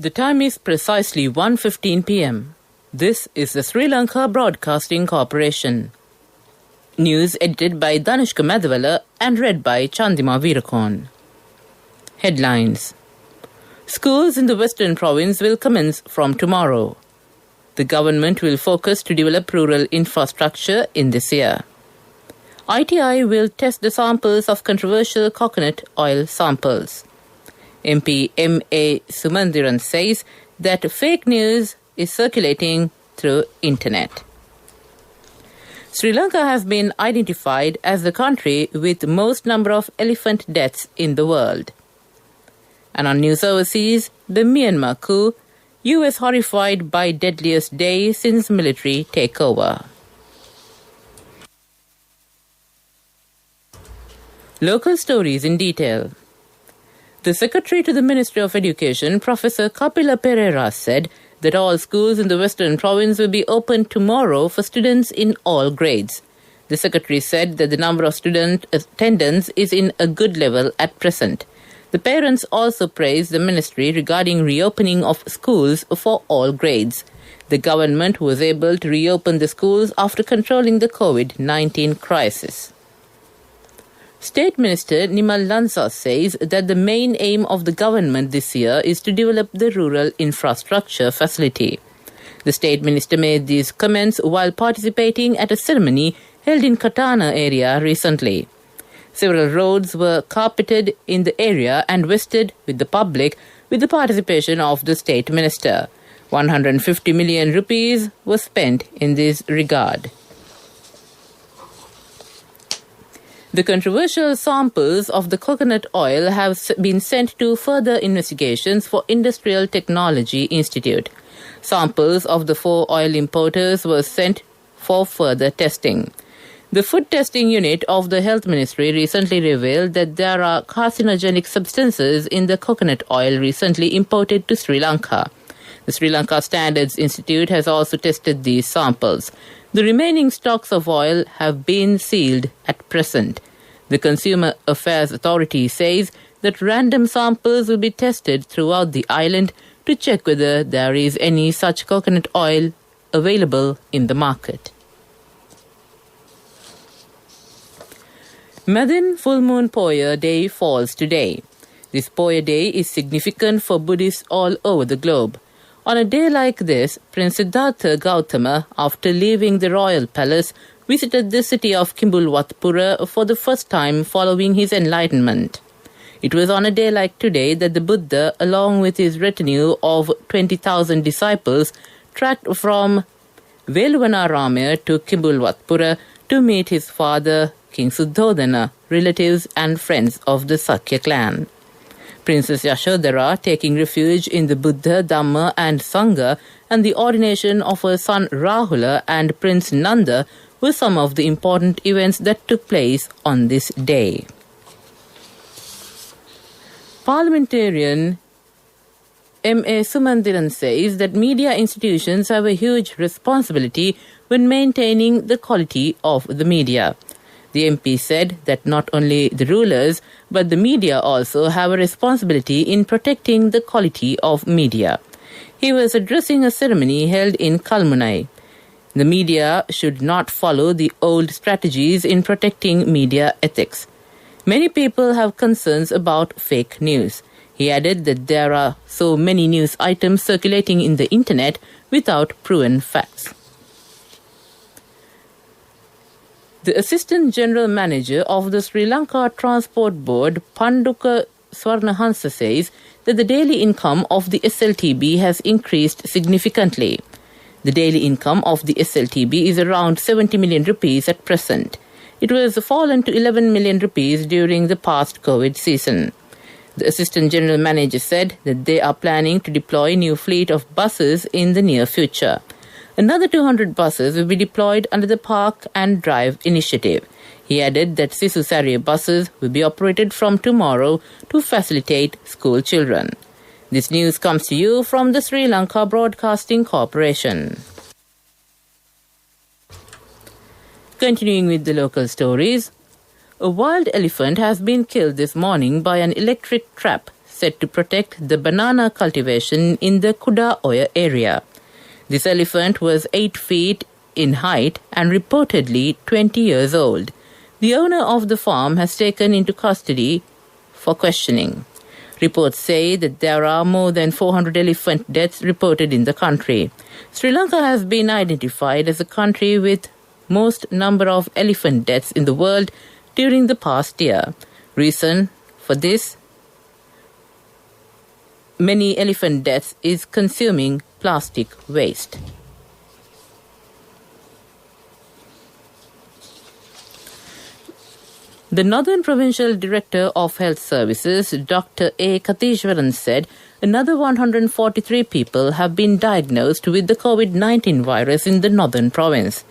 The time is precisely 1:15 p.m. This is the Sri Lanka Broadcasting Corporation. News edited by Danushka Madhawala and read by Chandima Veerakorn. Headlines. Schools in the Western Province will commence from tomorrow. The government will focus to develop rural infrastructure in this year. ITI will test the samples of controversial coconut oil samples. MP M.A. Sumandiran says that fake news is circulating through internet. Sri Lanka has been identified as the country with most number of elephant deaths in the world. And on news overseas, the Myanmar coup, US horrified by deadliest day since military takeover. Local stories in detail. The Secretary to the Ministry of Education, Professor Kapila Pereira, said that all schools in the Western Province will be open tomorrow for students in all grades. The Secretary said that the number of student attendance is in a good level at present. The parents also praised the ministry regarding reopening of schools for all grades. The government was able to reopen the schools after controlling the COVID-19 crisis. State Minister Nimal Lansa says that the main aim of the government this year is to develop the rural infrastructure facility. The State Minister made these comments while participating at a ceremony held in Katana area recently. Several roads were carpeted in the area and vested with the public with the participation of the State Minister. 150 million rupees was spent in this regard. The controversial samples of the coconut oil have been sent to further investigations for Industrial Technology Institute. Samples of the 4 oil importers were sent for further testing. The Food Testing Unit of the Health Ministry recently revealed that there are carcinogenic substances in the coconut oil recently imported to Sri Lanka. The Sri Lanka Standards Institute has also tested these samples. The remaining stocks of oil have been sealed at present. The Consumer Affairs Authority says that random samples will be tested throughout the island to check whether there is any such coconut oil available in the market. Madin Full Moon Poya Day falls today. This Poya Day is significant for Buddhists all over the globe. On a day like this, Prince Siddhartha Gautama, after leaving the royal palace, visited the city of Kimbulwatpura for the first time following his enlightenment. It was on a day like today that the Buddha, along with his retinue of 20,000 disciples, trekked from Veluvanaramaya to Kimbulwatpura to meet his father, King Suddhodana, relatives and friends of the Sakya clan. Princess Yashodhara, taking refuge in the Buddha, Dhamma and Sangha, and the ordination of her son Rahula and Prince Nanda were some of the important events that took place on this day. Parliamentarian M.A. Sumandiran says that media institutions have a huge responsibility when maintaining the quality of the media. The MP said that not only the rulers, but the media also have a responsibility in protecting the quality of media. He was addressing a ceremony held in Kalmunai. The media should not follow the old strategies in protecting media ethics. Many people have concerns about fake news. He added that there are so many news items circulating in the internet without proven facts. The Assistant General Manager of the Sri Lanka Transport Board, Panduka Swarnahansa, says that the daily income of the SLTB has increased significantly. The daily income of the SLTB is around 70 million rupees at present. It was fallen to 11 million rupees during the past COVID season. The Assistant General Manager said that they are planning to deploy a new fleet of buses in the near future. Another 200 buses will be deployed under the Park and Drive initiative. He added that Sisu Sarya buses will be operated from tomorrow to facilitate school children. This news comes to you from the Sri Lanka Broadcasting Corporation. Continuing with the local stories, a wild elephant has been killed this morning by an electric trap set to protect the banana cultivation in the Kudaoya area. This elephant was 8 feet in height and reportedly 20 years old. The owner of the farm has taken into custody for questioning. Reports say that there are more than 400 elephant deaths reported in the country. Sri Lanka has been identified as a country with most number of elephant deaths in the world during the past year. Reason for this many elephant deaths is consuming plastic waste. The Northern Provincial Director of Health Services, Dr. A. Kathishwaran, said another 143 people have been diagnosed with the COVID-19 virus in the Northern Province.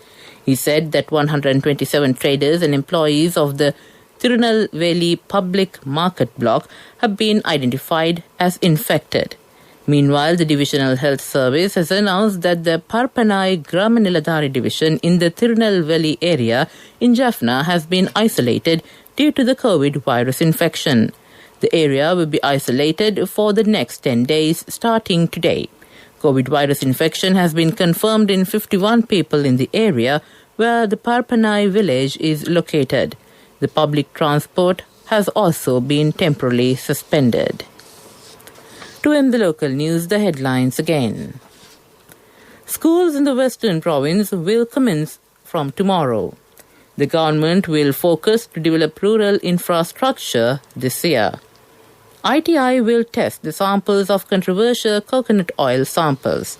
He said that 127 traders and employees of the Tirunelveli Public Market Block have been identified as infected. Meanwhile, the Divisional Health Service has announced that the Parpanai Gramaniladhari division in the Tirunelveli area in Jaffna has been isolated due to the COVID virus infection. The area will be isolated for the next 10 days starting today. COVID virus infection has been confirmed in 51 people in the area where the Parpanai village is located. The public transport has also been temporarily suspended. To end the local news, the headlines again. Schools in the Western Province will commence from tomorrow. The government will focus to develop rural infrastructure this year. ITI will test the samples of controversial coconut oil samples.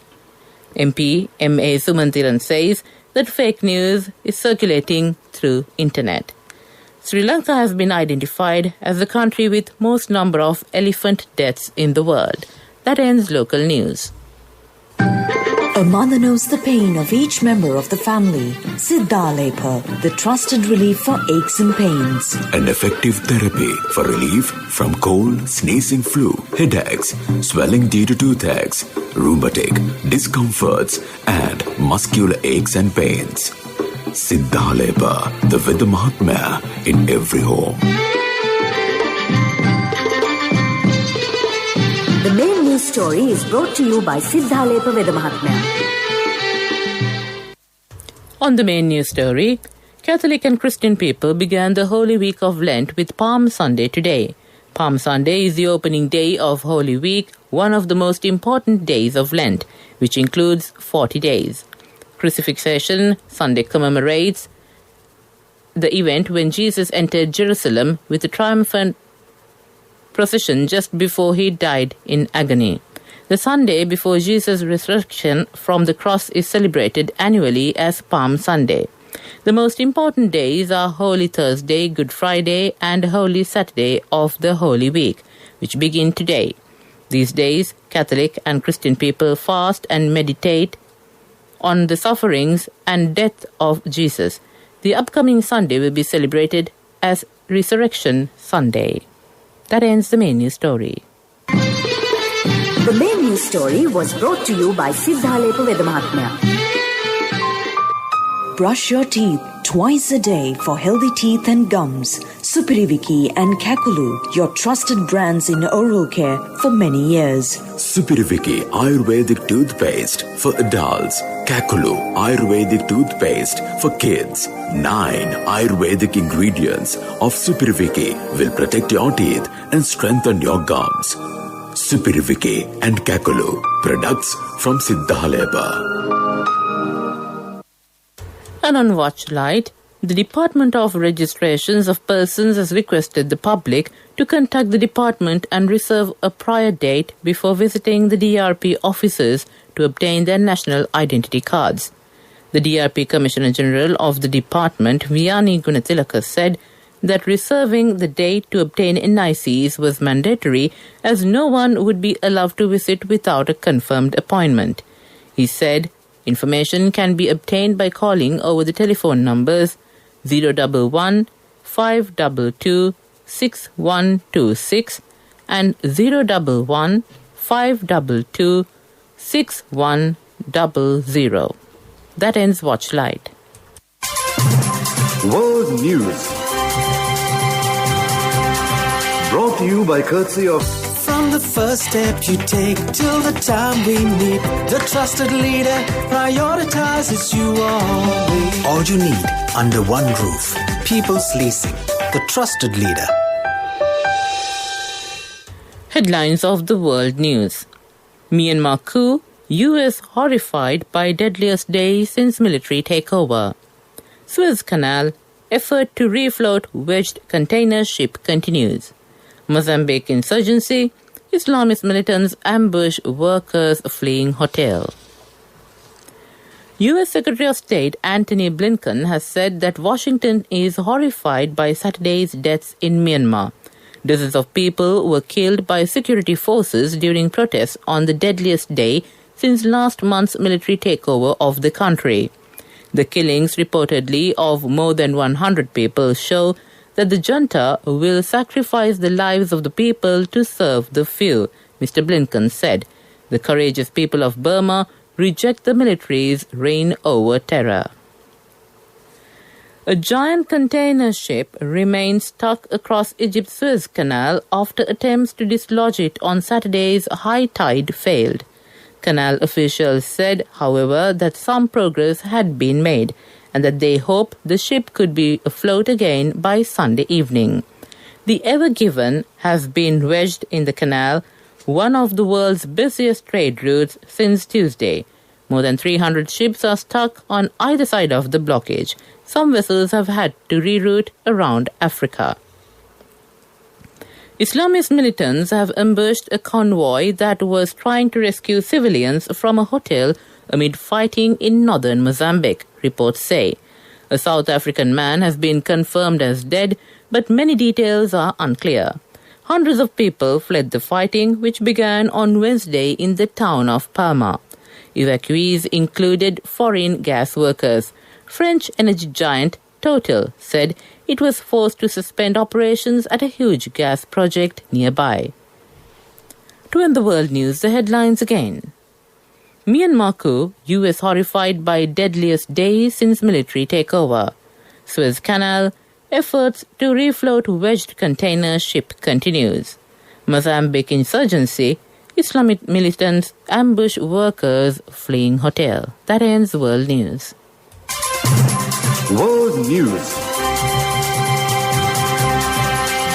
MP M.A. Sumantiran says that fake news is circulating through internet. Sri Lanka has been identified as the country with most number of elephant deaths in the world. That ends local news. A mother knows the pain of each member of the family. Siddhalepa, the trusted relief for aches and pains. An effective therapy for relief from cold, sneezing, flu, headaches, swelling due to toothaches, rheumatic, discomforts, and muscular aches and pains. Siddhalepa, the Veda Mahatmya in every home. The main news story is brought to you by Siddhalepa Veda Mahatmya. On the main news story, Catholic and Christian people began the Holy Week of Lent with Palm Sunday today. Palm Sunday is the opening day of Holy Week, one of the most important days of Lent, which includes 40 days. Crucifixion Sunday commemorates the event when Jesus entered Jerusalem with a triumphant procession just before he died in agony. The Sunday before Jesus' resurrection from the cross is celebrated annually as Palm Sunday. The most important days are Holy Thursday, Good Friday, and Holy Saturday of the Holy Week, which begin today. These days, Catholic and Christian people fast and meditate on the sufferings and death of Jesus. The upcoming Sunday will be celebrated as Resurrection Sunday. That ends the main news story. The main news story was brought to you by Siddhalepa Veda Mahatmya. Brush your teeth twice a day for healthy teeth and gums. Supiriviki and Kakulu, your trusted brands in oral care for many years. Supiriviki Ayurvedic toothpaste for adults. Kakulu Ayurvedic toothpaste for kids. 9 Ayurvedic ingredients of Supiriviki will protect your teeth and strengthen your gums. Supiriviki and Kakulu, products from Siddhalepa. And on Watchlight, the Department of Registrations of Persons has requested the public to contact the department and reserve a prior date before visiting the DRP offices to obtain their national identity cards. The DRP Commissioner General of the department, Viyani Gunatilaka, said that reserving the date to obtain NICs was mandatory as no one would be allowed to visit without a confirmed appointment. He said information can be obtained by calling over the telephone numbers 011 522 6126 and 011 522 6100. That ends Watchlight. World News. Brought to you by courtesy of... From From the first step you take till the time we meet, the trusted leader prioritizes you always. All you need under one roof. People's Leasing, the trusted leader. Headlines of the world news. Myanmar coup, US horrified by deadliest day since military takeover. Suez Canal, effort to refloat wedged container ship continues. Mozambique insurgency, Islamist militants ambush workers fleeing hotel. U.S. Secretary of State Antony Blinken has said that Washington is horrified by Saturday's deaths in Myanmar. Dozens of people were killed by security forces during protests on the deadliest day since last month's military takeover of the country. The killings reportedly of more than 100 people show that the junta will sacrifice the lives of the people to serve the few, Mr. Blinken said. The courageous people of Burma reject the military's reign over terror. A giant container ship remains stuck across Egypt's Suez Canal after attempts to dislodge it on Saturday's high tide failed. Canal officials said, however, that some progress had been made and that they hope the ship could be afloat again by Sunday evening. The Ever Given has been wedged in the canal, one of the world's busiest trade routes, since Tuesday. More than 300 ships are stuck on either side of the blockage. Some vessels have had to reroute around Africa. Islamist militants have ambushed a convoy that was trying to rescue civilians from a hotel amid fighting in northern Mozambique, reports say. A South African man has been confirmed as dead, but many details are unclear. Hundreds of people fled the fighting, which began on Wednesday in the town of Palma. Evacuees included foreign gas workers. French energy giant Total said it was forced to suspend operations at a huge gas project nearby. To end the world news, the headlines again. Myanmar coup, US horrified by deadliest day since military takeover. Suez Canal, efforts to refloat wedged container ship continues. Mozambique insurgency, Islamic militants ambush workers fleeing hotel. That ends world news. World News.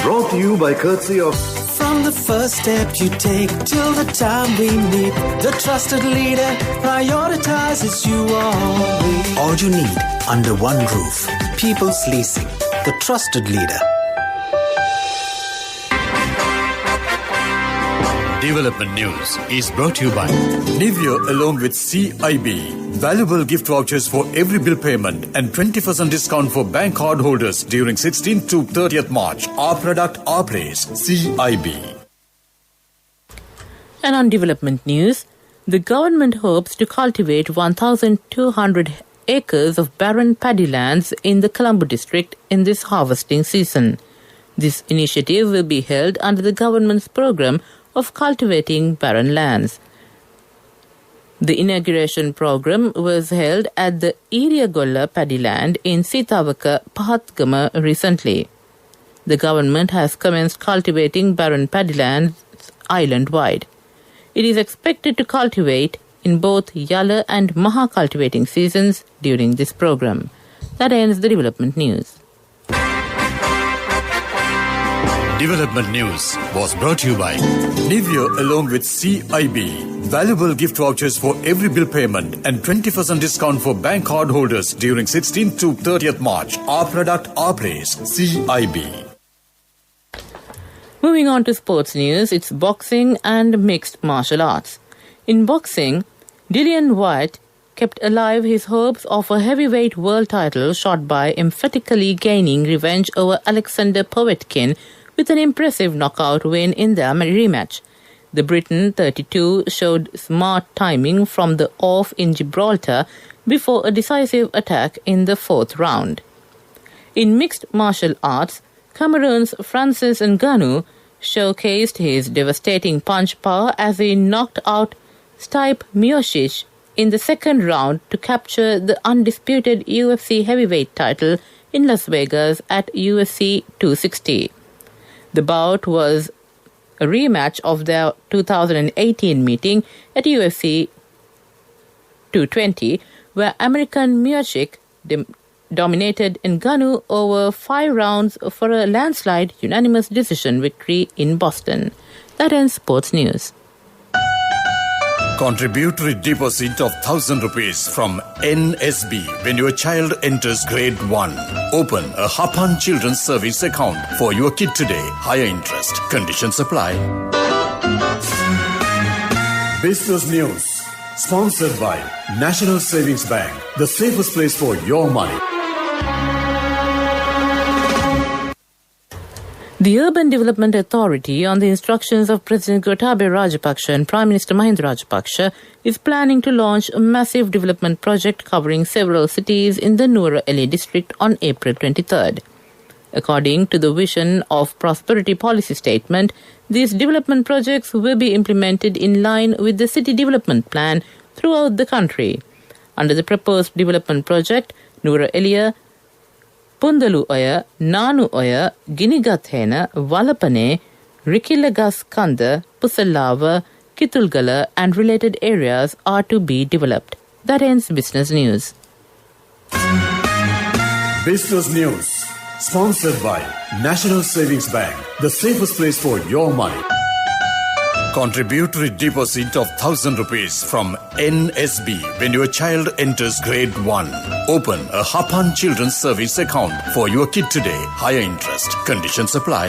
Brought to you by courtesy of... From the first step you take till the time we meet, the trusted leader prioritizes you always. All you need under one roof. People's Leasing, the trusted leader. Development News is brought to you by Nivea along with CIB. Valuable gift vouchers for every bill payment and 20% discount for bank card holders during 16th to 30th March. Our product, our place. CIB. And on development news, the government hopes to cultivate 1,200 acres of barren paddy lands in the Colombo district in this harvesting season. This initiative will be held under the government's program of cultivating barren lands. The inauguration program was held at the Iriagolla paddy land in Sitawaka, Pahatgama recently. The government has commenced cultivating barren paddy lands island-wide. It is expected to cultivate in both Yala and Maha cultivating seasons during this program. That ends the development news. Development News was brought to you by Nivea along with CIB. Valuable gift vouchers for every bill payment and 20% discount for bank card holders during 16th to 30th March. Our product, our place. CIB. Moving on to sports news, it's boxing and mixed martial arts. In boxing, Dillian Whyte kept alive his hopes of a heavyweight world title shot by emphatically gaining revenge over Alexander Povetkin with an impressive knockout win in their rematch. The Briton, 32, showed smart timing from the off in Gibraltar before a decisive attack in the fourth round. In mixed martial arts, Cameroon's Francis Ngannou showcased his devastating punch power as he knocked out Stipe Miocic in the second round to capture the undisputed UFC heavyweight title in Las Vegas at UFC 260. The bout was a rematch of their 2018 meeting at UFC 220, where American Miocic dominated Ngannou over 5 rounds for a landslide unanimous decision victory in Boston. That ends sports news. Contributory deposit of 1,000 rupees from NSB when your child enters grade 1. Open a Hapan Children's Service account for your kid today. Higher interest. Conditions apply. Business News. Sponsored by National Savings Bank. The safest place for your money. The Urban Development Authority, on the instructions of President Gotabaya Rajapaksa and Prime Minister Mahinda Rajapaksa, is planning to launch a massive development project covering several cities in the Nuwara Eliya district on April 23rd. According to the Vision of Prosperity Policy Statement, these development projects will be implemented in line with the City Development Plan throughout the country. Under the proposed development project, Nuwara Eliya, Pundalu Oya, Nanu Oya, Ginigathena, Walapane, Rikilagas Kanda, Pusallava, Kitulgala and related areas are to be developed. That ends Business News. Business News. Sponsored by National Savings Bank. The safest place for your money. Contributory deposit of 1,000 rupees from NSB when your child enters grade 1. Open a Hapan Children's Service account for your kid today. Higher interest. Conditions apply.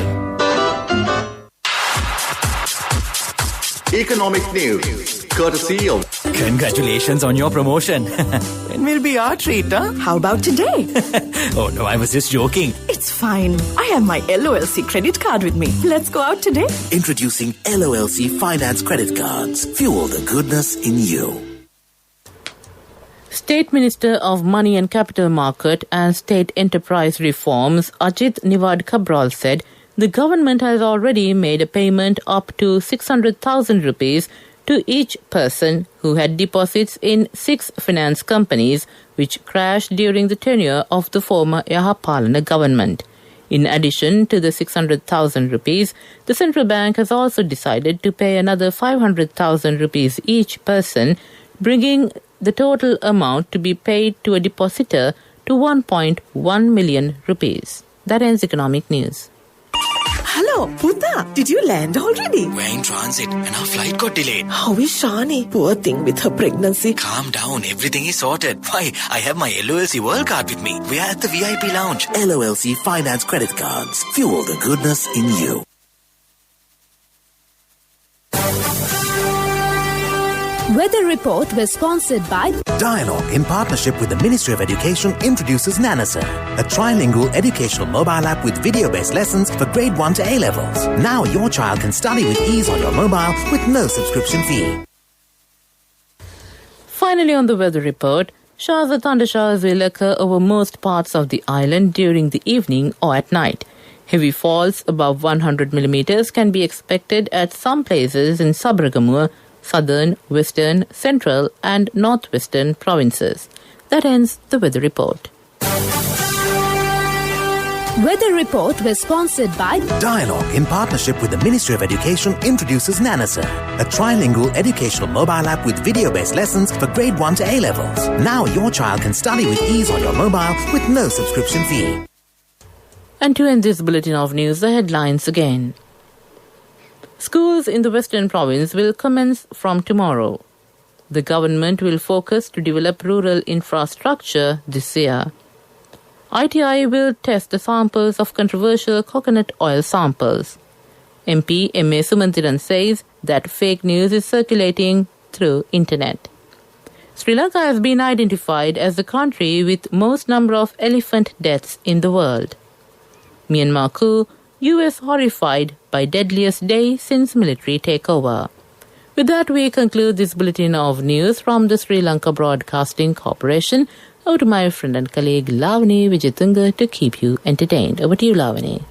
Economic News. Courtesy of... Congratulations on your promotion. When will be our treat, huh? How about today? Oh no, I was just joking. It's fine. I have my LOLC credit card with me. Let's go out today. Introducing LOLC Finance Credit Cards. Fuel the goodness in you. State Minister of Money and Capital Market and State Enterprise Reforms, Ajit Nivad Cabral, said the government has already made a payment up to 600,000 rupees to each person who had deposits in 6 finance companies which crashed during the tenure of the former Yahapalana government. In addition to the 600,000 rupees, the central bank has also decided to pay another 500,000 rupees each person, bringing the total amount to be paid to a depositor to 1.1 million rupees. That ends Economic News. Hello, Puta. Did you land already? We're in transit and our flight got delayed. How is Shani? Poor thing with her pregnancy. Calm down, everything is sorted. Why, I have my LOLC World Card with me. We are at the VIP lounge. LOLC Finance Credit Cards. Fuel the goodness in you. Weather Report was sponsored by Dialogue, in partnership with the Ministry of Education, introduces Nanasir, a trilingual educational mobile app with video-based lessons for grade 1 to A-levels. Now your child can study with ease on your mobile with no subscription fee. Finally, on the weather report, showers or thundershowers will occur over most parts of the island during the evening or at night. Heavy falls above 100 millimeters can be expected at some places in Sabragamur, southern, western, central and northwestern provinces. That ends the weather report. Weather Report was sponsored by Dialogue, in partnership with the Ministry of Education, introduces Nanasir, a trilingual educational mobile app with video-based lessons for grade 1 to A-levels. Now your child can study with ease on your mobile with no subscription fee. And to end this bulletin of news, the headlines again. Schools in the Western Province will commence from tomorrow. The government will focus to develop rural infrastructure this year. ITI will test the samples of controversial coconut oil samples. MP M.A. Sumantiran says that fake news is circulating through internet. Sri Lanka has been identified as the country with most number of elephant deaths in the world. Myanmar coup, US horrified by deadliest day since military takeover. With that, we conclude this bulletin of news from the Sri Lanka Broadcasting Corporation. Over to my friend and colleague Lavani Vijayatunga to keep you entertained. Over to you, Lavani.